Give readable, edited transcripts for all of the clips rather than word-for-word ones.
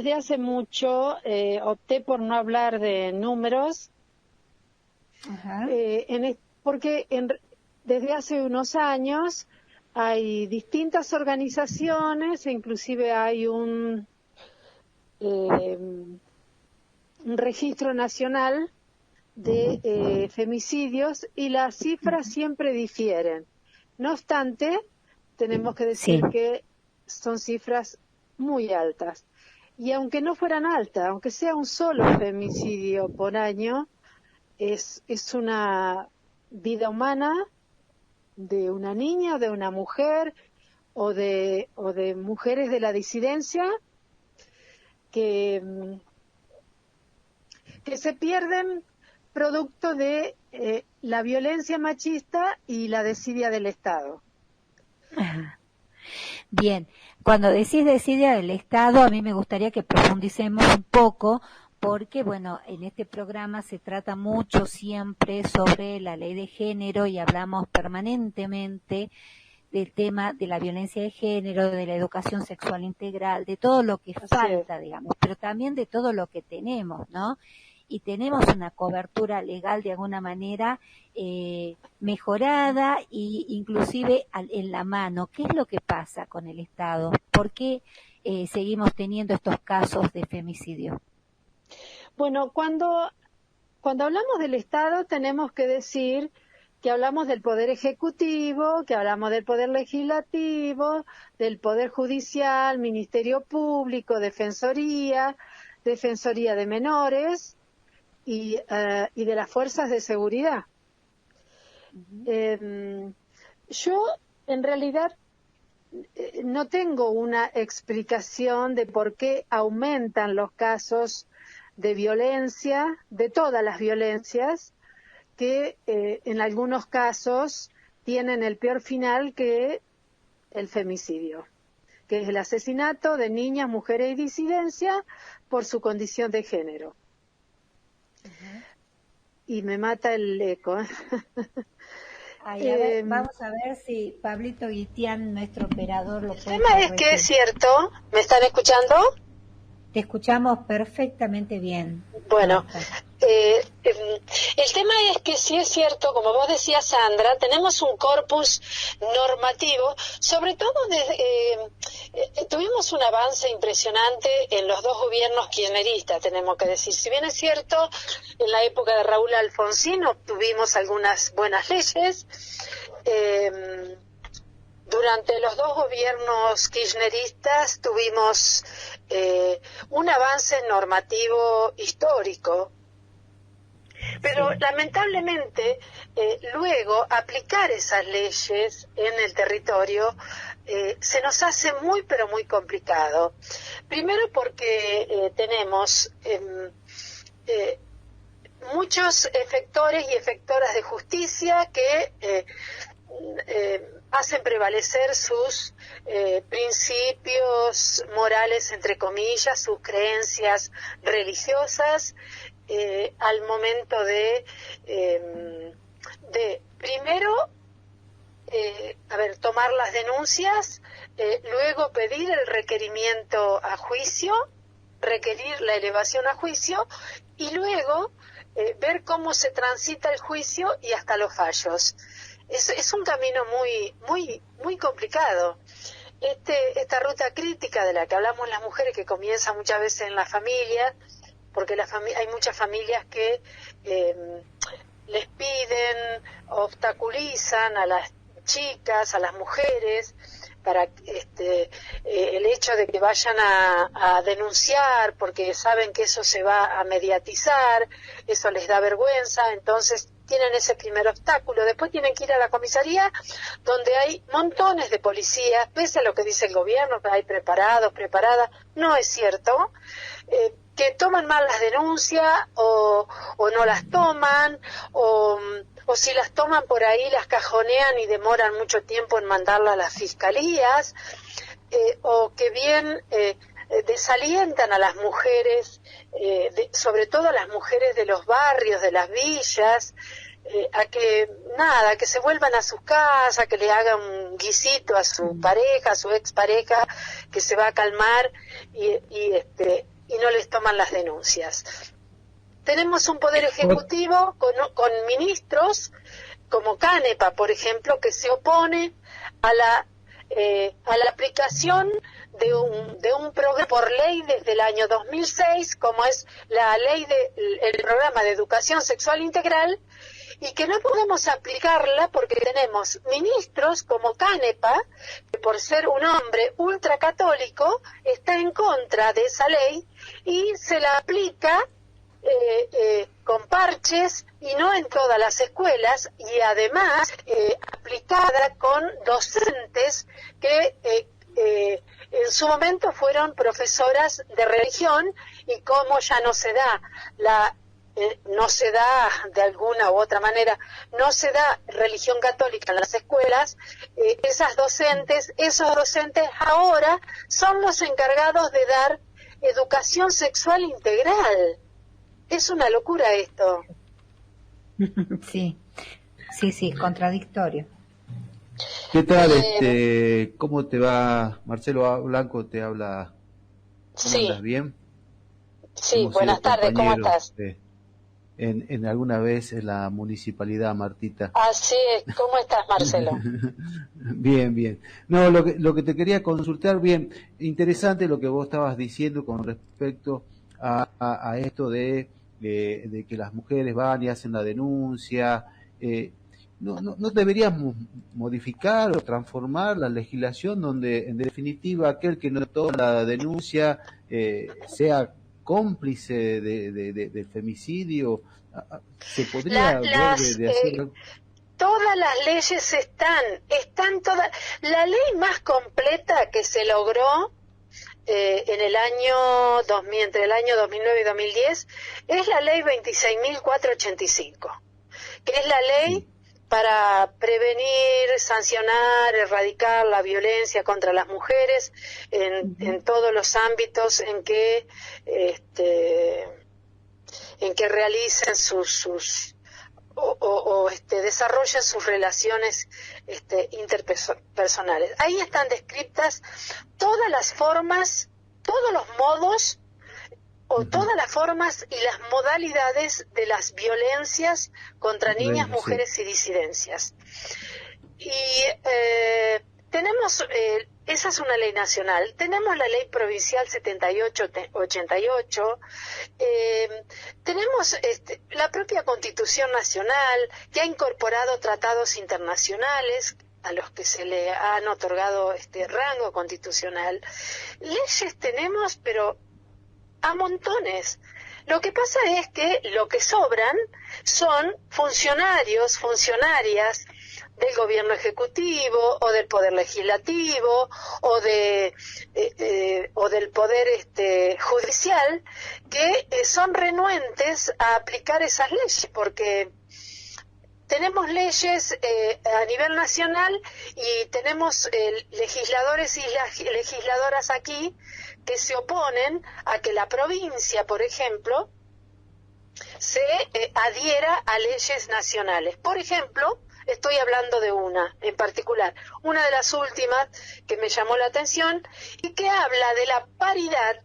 desde hace mucho opté por no hablar de números, Ajá. porque desde hace unos años hay distintas organizaciones, e inclusive hay un registro nacional de femicidios, y las cifras siempre difieren. No obstante, tenemos que decir que son cifras muy altas. Y aunque no fueran altas, aunque sea un solo femicidio por año, es una vida humana de una niña, de una mujer o de mujeres de la disidencia que se pierden producto de la violencia machista y la desidia del Estado. Ajá. Bien, cuando decís desidia del Estado, a mí me gustaría que profundicemos un poco, porque, bueno, en este programa se trata mucho siempre sobre la ley de género y hablamos permanentemente del tema de la violencia de género, de la educación sexual integral, de todo lo que falta, digamos, pero también de todo lo que tenemos, ¿no? Y tenemos una cobertura legal de alguna manera mejorada e inclusive en la mano. ¿Qué es lo que pasa con el Estado? ¿Por qué seguimos teniendo estos casos de femicidio? Bueno, cuando hablamos del Estado tenemos que decir que hablamos del Poder Ejecutivo, que hablamos del Poder Legislativo, del Poder Judicial, Ministerio Público, Defensoría de Menores y de las fuerzas de seguridad. Yo, en realidad, no tengo una explicación de por qué aumentan los casos de violencia, de todas las violencias, que en algunos casos tienen el peor final que el femicidio, que es el asesinato de niñas, mujeres y disidencia por su condición de género. Y me mata el eco. Ay, a ver, vamos a ver si Pablito Guitián, nuestro operador, lo puede. El tema es que es cierto. ¿Me están escuchando? Te escuchamos perfectamente bien. Bueno, el tema es que sí es cierto, como vos decías, Sandra, tenemos un corpus normativo, sobre todo tuvimos un avance impresionante en los dos gobiernos kirchneristas, tenemos que decir. Si bien es cierto, en la época de Raúl Alfonsín obtuvimos algunas buenas leyes, durante los dos gobiernos kirchneristas tuvimos un avance normativo histórico, pero lamentablemente luego aplicar esas leyes en el territorio se nos hace muy pero muy complicado. Primero porque tenemos muchos efectores y efectoras de justicia que hacen prevalecer sus principios morales, entre comillas, sus creencias religiosas, al momento de primero, tomar las denuncias, luego pedir el requerimiento a juicio, requerir la elevación a juicio, y luego ver cómo se transita el juicio y hasta los fallos. Es un camino muy complicado. Esta ruta crítica de la que hablamos las mujeres, que comienza muchas veces en la familia, porque hay muchas familias que les piden, obstaculizan a las chicas, a las mujeres, para el hecho de que vayan a denunciar, porque saben que eso se va a mediatizar, eso les da vergüenza, entonces tienen ese primer obstáculo. Después tienen que ir a la comisaría, donde hay montones de policías, pese a lo que dice el gobierno, que hay preparadas, no es cierto, que toman mal las denuncias o no las toman, o si las toman por ahí las cajonean y demoran mucho tiempo en mandarlas a las fiscalías, o que bien desalientan a las mujeres, sobre todo a las mujeres de los barrios, de las villas, a que se vuelvan a sus casas, que le hagan un guisito a su pareja, a su expareja, que se va a calmar, y denuncias. Tenemos un poder ejecutivo con ministros como Canepa, por ejemplo, que se opone a la aplicación de un programa por ley desde el año 2006, como es la ley el programa de educación sexual integral, y que no podemos aplicarla porque tenemos ministros como Canepa, que por ser un hombre ultracatólico está en contra de esa ley y se la aplica con parches y no en todas las escuelas, y además aplicada con docentes que en su momento fueron profesoras de religión, y como ya no se da no se da de alguna u otra manera, no se da religión católica en las escuelas, esos docentes ahora son los encargados de dar educación sexual integral. Es una locura esto. Sí, es contradictorio. ¿Qué tal? ¿Cómo te va? Marcelo Blanco te habla. ¿Cómo andas? ¿Bien? Sí, buenas tardes, ¿cómo estás? En alguna vez en la municipalidad, Martita. Así es, ¿cómo estás, Marcelo? Bien. No, lo que te quería consultar, bien, interesante lo que vos estabas diciendo con respecto a esto de que las mujeres van y hacen la denuncia. ¿No deberíamos modificar o transformar la legislación donde, en definitiva, aquel que no toma la denuncia sea cómplice del femicidio? ¿Se podría ver de hacer? Todas las leyes están todas. La ley más completa que se logró en el año 2000, entre el año 2009 y 2010, es la ley 26.485, que es la ley para prevenir, sancionar, erradicar la violencia contra las mujeres en todos los ámbitos en que realicen desarrollan sus relaciones interpersonales. Ahí están descritas todas las formas, todos los modos o todas las formas y las modalidades de las violencias contra niñas, mujeres y disidencias. Y tenemos, esa es una ley nacional, tenemos la ley provincial 7888, tenemos la propia Constitución Nacional, que ha incorporado tratados internacionales a los que se le han otorgado rango constitucional. Leyes tenemos, pero a montones. Lo que pasa es que lo que sobran son funcionarios, funcionarias del gobierno ejecutivo o del poder legislativo o del poder judicial, que son renuentes a aplicar esas leyes, porque tenemos leyes a nivel nacional y tenemos legisladores y legisladoras aquí que se oponen a que la provincia, por ejemplo, se adhiera a leyes nacionales. Por ejemplo, estoy hablando de una en particular, una de las últimas que me llamó la atención y que habla de la paridad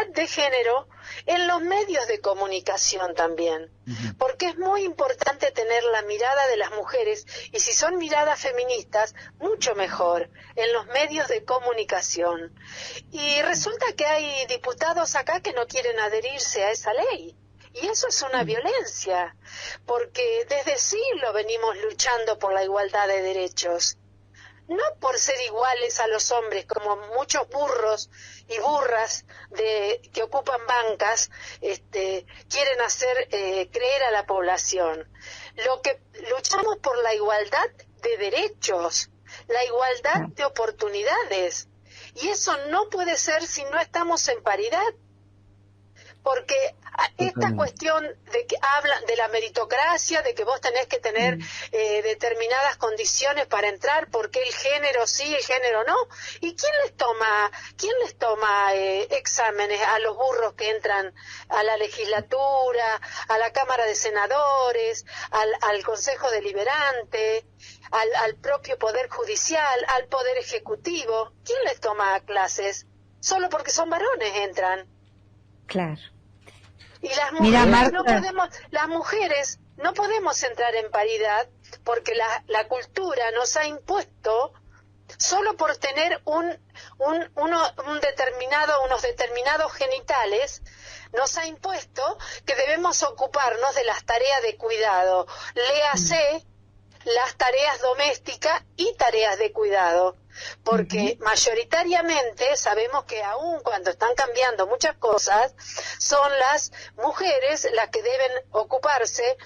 de género en los medios de comunicación también, porque es muy importante tener la mirada de las mujeres, y si son miradas feministas, mucho mejor, en los medios de comunicación. Y resulta que hay diputados acá que no quieren adherirse a esa ley. Y eso es una violencia, porque desde siglos venimos luchando por la igualdad de derechos. No por ser iguales a los hombres, como muchos burros y burras que ocupan bancas quieren hacer creer a la población. Lo que luchamos por la igualdad de derechos, la igualdad de oportunidades. Y eso no puede ser si no estamos en paridad. Porque esta cuestión de que hablan de la meritocracia, de que vos tenés que tener determinadas condiciones para entrar, porque el género sí, el género no, ¿y quién les toma exámenes a los burros que entran a la legislatura, a la Cámara de Senadores, al Consejo Deliberante, al propio Poder Judicial, al Poder Ejecutivo? ¿Quién les toma clases? Solo porque son varones entran. Claro. Y las Mira, mujeres Marta, las mujeres no podemos entrar en paridad porque la cultura nos ha impuesto, solo por tener unos determinados genitales, nos ha impuesto que debemos ocuparnos de las tareas de cuidado. Léase las tareas domésticas y tareas de cuidado, porque mayoritariamente sabemos que aún cuando están cambiando muchas cosas, son las mujeres las que deben ocuparse,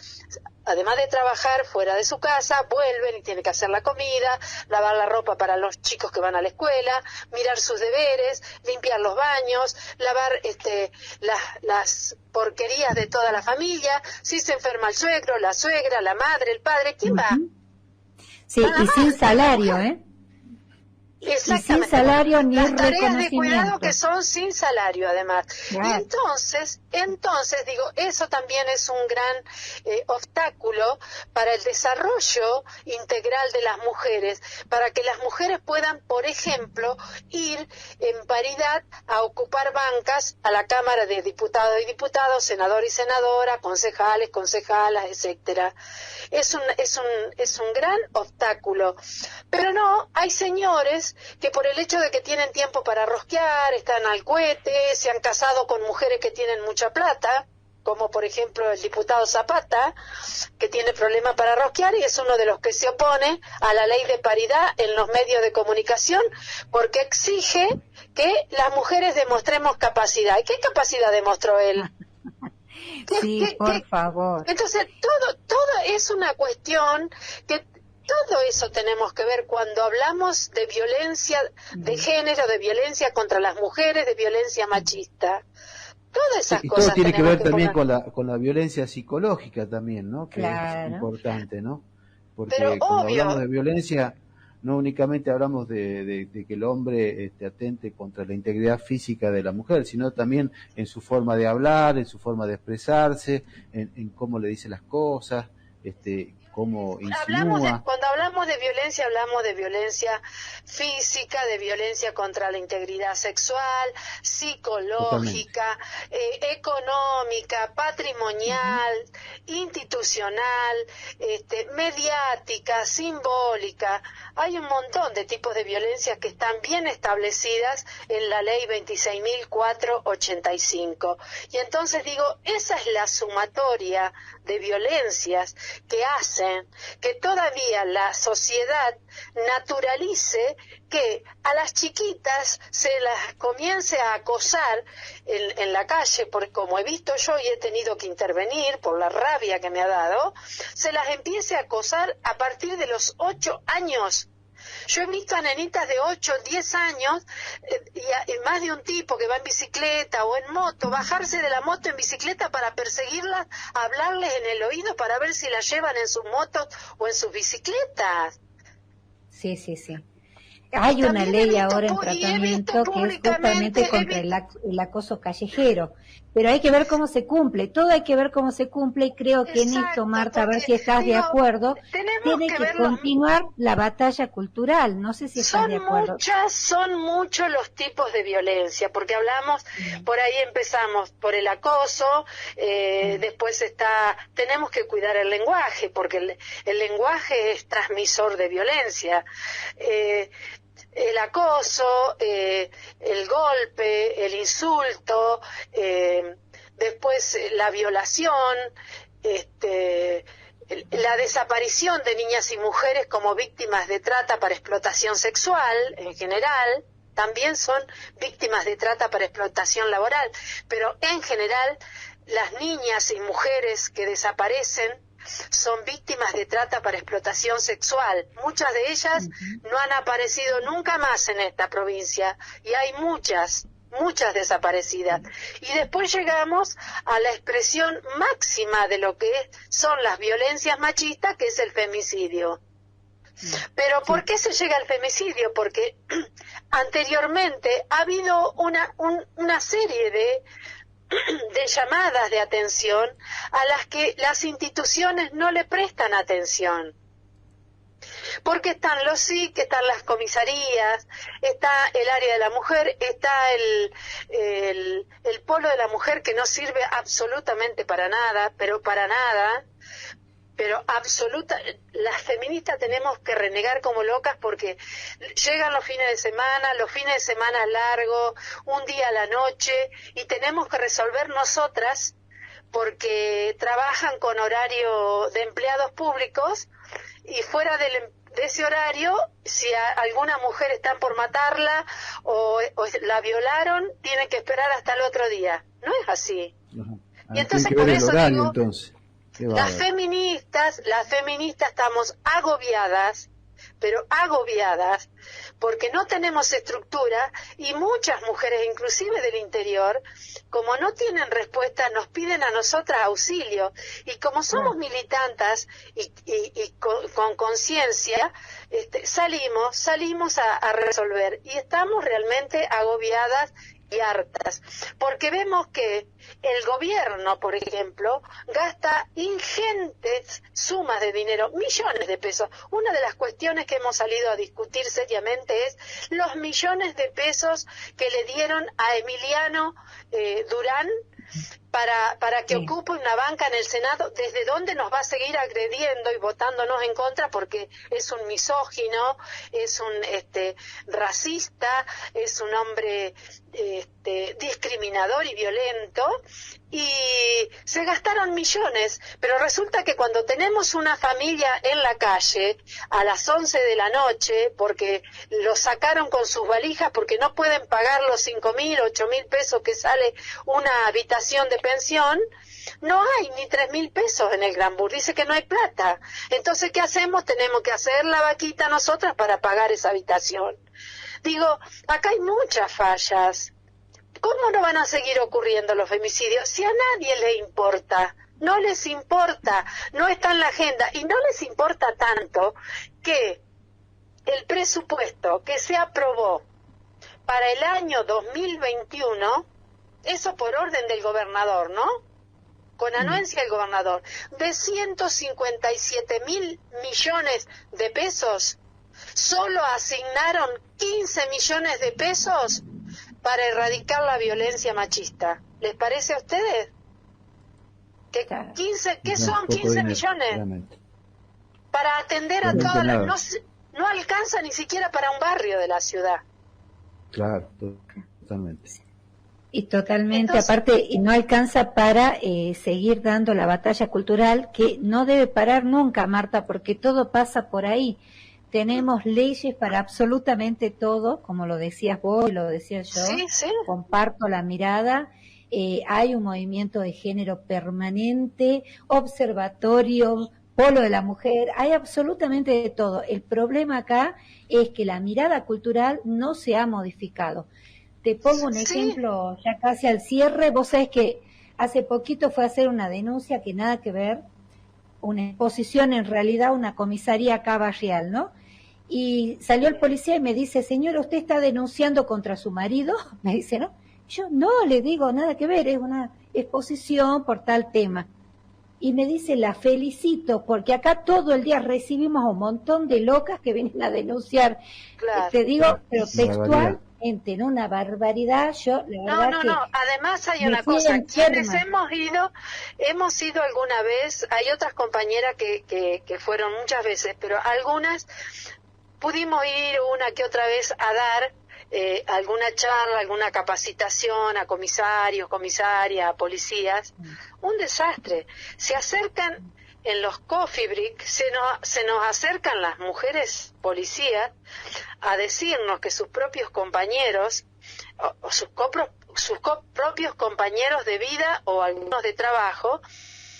además de trabajar fuera de su casa, vuelven y tienen que hacer la comida, lavar la ropa para los chicos que van a la escuela, mirar sus deberes, limpiar los baños, lavar las porquerías de toda la familia. Si se enferma el suegro, la suegra, la madre, el padre, ¿quién va? Sí, y sin salario, ¿eh? Exactamente. Y sin salario ni las tareas de reconocimiento. cuidado que son sin salario, además. Claro. Y entonces digo, eso también es un gran obstáculo para el desarrollo integral de las mujeres, para que las mujeres puedan, por ejemplo, ir en paridad a ocupar bancas a la Cámara de Diputados y Diputados, senador y senadora, concejales, concejalas, etcétera. Es un gran obstáculo. Pero no, hay señores que por el hecho de que tienen tiempo para rosquear, están al cohete, se han casado con mujeres que tienen mucha plata, como por ejemplo el diputado Zapata, que tiene problemas para rosquear y es uno de los que se opone a la ley de paridad en los medios de comunicación, porque exige que las mujeres demostremos capacidad. ¿Y qué capacidad demostró él? Sí, por favor. Entonces, todo es una cuestión que todo eso tenemos que ver cuando hablamos de violencia de género, de violencia contra las mujeres, de violencia machista. Todas esas y cosas todo tiene que ver también poner. con la violencia psicológica también, ¿no? Que Claro. es importante, ¿no? Porque Pero cuando obvio. hablamos de violencia, no únicamente hablamos de que el hombre atente contra la integridad física de la mujer, sino también en su forma de hablar, en su forma de expresarse, en cómo le dice las cosas, cómo insinúa. Cuando hablamos de violencia física, de violencia contra la integridad sexual, psicológica, económica, patrimonial, institucional, mediática, simbólica. Hay un montón de tipos de violencias que están bien establecidas en la ley 26.485. Y entonces digo, esa es la sumatoria de violencias que hacen que todavía la sociedad naturalice que a las chiquitas se las comience a acosar en la calle, porque como he visto yo y he tenido que intervenir por la rabia que me ha dado, se las empiece a acosar a partir de los 8 años. Yo he visto a nenitas de 8, 10 años y más de un tipo que va en bicicleta o en moto, bajarse de la moto en bicicleta para perseguirlas, hablarles en el oído para ver si las llevan en sus motos o en sus bicicletas. Sí, sí, sí. Hay una ley ahora en tratamiento que es justamente contra el acoso callejero, pero hay que ver cómo se cumple, todo hay que ver cómo se cumple y creo que en esto, Marta, a ver si estás de acuerdo, tiene que continuar la batalla cultural, no sé si estás de acuerdo. Son muchos los tipos de violencia, porque hablamos, por ahí empezamos por el acoso, después tenemos que cuidar el lenguaje, porque el lenguaje es transmisor de violencia. El acoso, el golpe, el insulto, después la violación, la desaparición de niñas y mujeres como víctimas de trata para explotación sexual en general, también son víctimas de trata para explotación laboral, pero en general las niñas y mujeres que desaparecen son víctimas de trata para explotación sexual. Muchas de ellas no han aparecido nunca más en esta provincia y hay muchas desaparecidas. Y después llegamos a la expresión máxima de lo que son las violencias machistas, que es el femicidio. Pero ¿por qué se llega al femicidio? Porque anteriormente ha habido una serie de llamadas de atención a las que las instituciones no le prestan atención. Porque están los SIC, están las comisarías, está el área de la mujer, está el polo de la mujer que no sirve absolutamente para nada, pero para nada, pero las feministas tenemos que renegar como locas porque llegan los fines de semana largos, un día a la noche, y tenemos que resolver nosotras porque trabajan con horario de empleados públicos, y fuera de ese horario, si alguna mujer están por matarla o la violaron, tienen que esperar hasta el otro día. No es así. Ajá. Y entonces Tiene que por ver el eso horario, digo, entonces. las feministas estamos agobiadas, pero agobiadas, porque no tenemos estructura, y muchas mujeres, inclusive del interior, como no tienen respuesta, nos piden a nosotras auxilio, y como somos militantas y con conciencia, salimos a resolver, y estamos realmente agobiadas y hartas, porque vemos que el gobierno, por ejemplo, gasta ingentes sumas de dinero, millones de pesos. Una de las cuestiones que hemos salido a discutir seriamente es los millones de pesos que le dieron a Emiliano Durán para que ocupe una banca en el Senado, desde donde nos va a seguir agrediendo y votándonos en contra, porque es un misógino, es un racista, es un hombre discriminador y violento, y se gastaron millones, pero resulta que cuando tenemos una familia en la calle a las 11 de la noche, porque lo sacaron con sus valijas porque no pueden pagar los 5.000, 8.000 pesos que sale una habitación de pensión, no hay ni 3.000 pesos en el Granbur, dice que no hay plata. Entonces, ¿qué hacemos? Tenemos que hacer la vaquita nosotras para pagar esa habitación. Digo, acá hay muchas fallas. ¿Cómo no van a seguir ocurriendo los femicidios si a nadie le importa? No les importa, no está en la agenda, y no les importa tanto que el presupuesto que se aprobó para el año 2021, eso por orden del gobernador, ¿no? Con anuencia del gobernador, de 157.000 millones de pesos, solo asignaron 15 millones de pesos para erradicar la violencia machista. ¿Les parece a ustedes? ¿Qué son 15 millones? Realmente. Para atender a todas las... No alcanza ni siquiera para un barrio de la ciudad. Claro, totalmente. Y totalmente, Entonces, aparte, y no alcanza para seguir dando la batalla cultural, que no debe parar nunca, Marta, porque todo pasa por ahí. Tenemos leyes para absolutamente todo, como lo decías vos y lo decía yo, sí, sí. Comparto la mirada. Hay un movimiento de género permanente, observatorio, polo de la mujer, hay absolutamente de todo. El problema acá es que la mirada cultural no se ha modificado. Te pongo un ejemplo ya casi al cierre. Vos sabés que hace poquito fue a hacer una denuncia que nada que ver, una exposición en realidad, una comisaría acá barrial, ¿no? Y salió el policía y me dice, señora, ¿usted está denunciando contra su marido? Me dice, ¿no? Yo no le digo nada que ver, es una exposición por tal tema. Y me dice, la felicito, porque acá todo el día recibimos un montón de locas que vienen a denunciar. Claro. Te digo, pero textualmente, ¿no? Una barbaridad. Yo, la verdad que no. Además hay una cosa, quienes hemos ido alguna vez, hay otras compañeras que fueron muchas veces, pero algunas pudimos ir una que otra vez a dar alguna charla, alguna capacitación a comisarios, comisarias, a policías. Un desastre. Se acercan en los coffee break, se nos acercan las mujeres policías a decirnos que sus propios compañeros o sus propios compañeros de vida o algunos de trabajo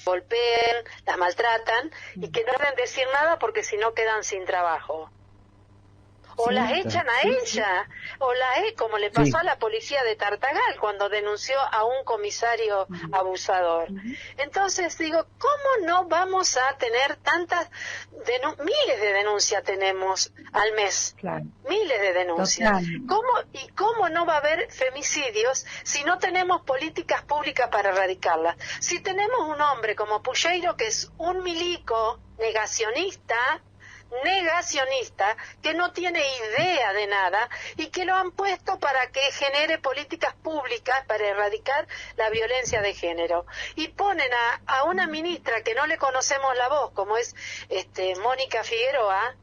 golpean, las maltratan y que no deben decir nada porque si no quedan sin trabajo. O las echan a ella, o como le pasó a la policía de Tartagal cuando denunció a un comisario abusador. Entonces digo, ¿cómo no vamos a tener tantas miles de denuncias tenemos al mes? Claro. Miles de denuncias. Total. ¿Cómo no va a haber femicidios si no tenemos políticas públicas para erradicarlas? Si tenemos un hombre como Pulleiro, que es un milico negacionista, negacionista, que no tiene idea de nada y que lo han puesto para que genere políticas públicas para erradicar la violencia de género. Y ponen a una ministra que no le conocemos la voz, como es Mónica Figueroa,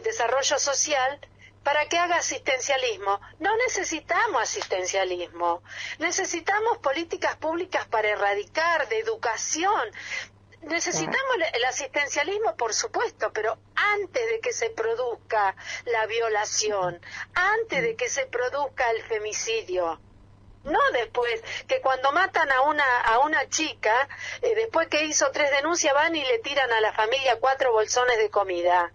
Desarrollo Social, para que haga asistencialismo. No necesitamos asistencialismo, necesitamos políticas públicas para erradicar, de educación. Necesitamos el asistencialismo, por supuesto, pero antes de que se produzca la violación, antes de que se produzca el femicidio. No después, que cuando matan a una chica, después que hizo 3 denuncias, van y le tiran a la familia 4 bolsones de comida.